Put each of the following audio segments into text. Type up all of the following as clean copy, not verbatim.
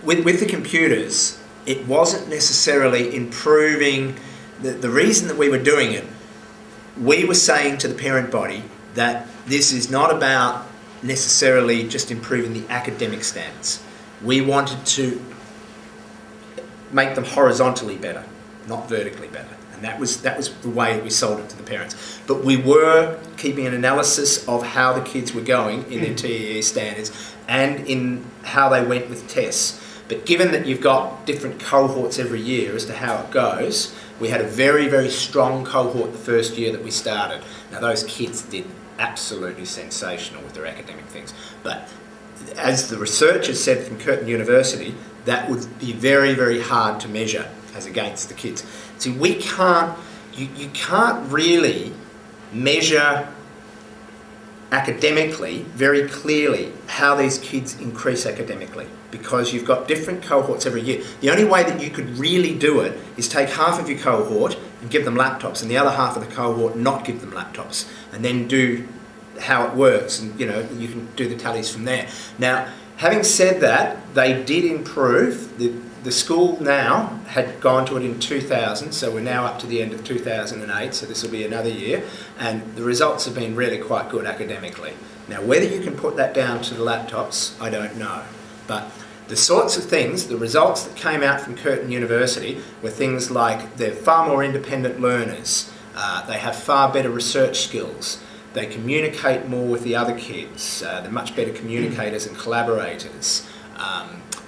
With the computers, it wasn't necessarily improving. The reason that we were doing it, we were saying to the parent body that this is not about necessarily just improving the academic standards. We wanted to make them horizontally better, not vertically better. And that was the way we sold it to the parents. But we were keeping an analysis of how the kids were going in their TEE standards and in how they went with tests. But given that you've got different cohorts every year as to how it goes, we had a very, very strong cohort the first year that we started. Now those kids did absolutely sensational with their academic things. But as the researchers said from Curtin University, that would be very, very hard to measure as against the kids. See, we can't, you can't really measure academically very clearly how these kids increase academically because you've got different cohorts every year. The only way that you could really do it is take half of your cohort and give them laptops and the other half of the cohort not give them laptops and then do how it works and you can do the tallies from there. Now, having said that, they did improve. The school now had gone to it in 2000, so we're now up to the end of 2008, so this will be another year, and the results have been really quite good academically. Now, whether you can put that down to the laptops, I don't know, but the sorts of things, the results that came out from Curtin University were things like they're far more independent learners, they have far better research skills, they communicate more with the other kids, they're much better communicators and collaborators.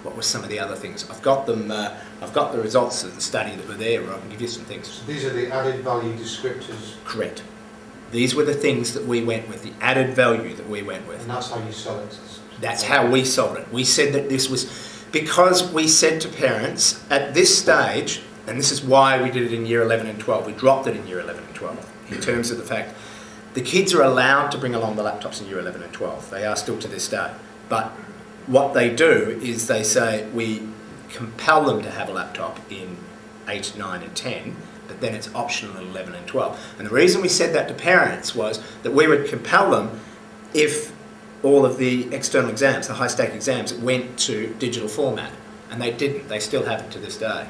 What were some of the other things? I've got them. I've got the results of the study that were there. I can give you some things. So these are the added value descriptors. Correct. These were the things that we went with. The added value that we went with. And that's how you sell it. That's how we sold it. We said that this was because we said to parents at this stage, and this is why we did it in year 11 and 12. We dropped it in year 11 and 12 in terms of the fact the kids are allowed to bring along the laptops in year 11 and 12. They are still to this day, but what they do is they say we compel them to have a laptop in 8, 9 and 10, but then it's optional in 11 and 12. And the reason we said that to parents was that we would compel them if all of the external exams, the high-stake exams, went to digital format. And they didn't. They still haven't to this day.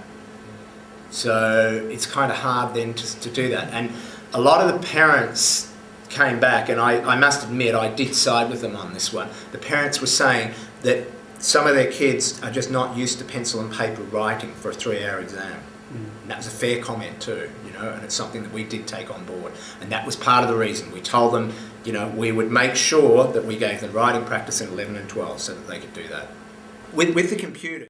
So it's kind of hard then to do that. And a lot of the parents came back, and I must admit I did side with them on this one. The parents were saying that some of their kids are just not used to pencil and paper writing for a 3-hour exam. And that was a fair comment too, and it's something that we did take on board. And that was part of the reason. We told them, we would make sure that we gave them writing practice in 11 and 12 so that they could do that. With the computer.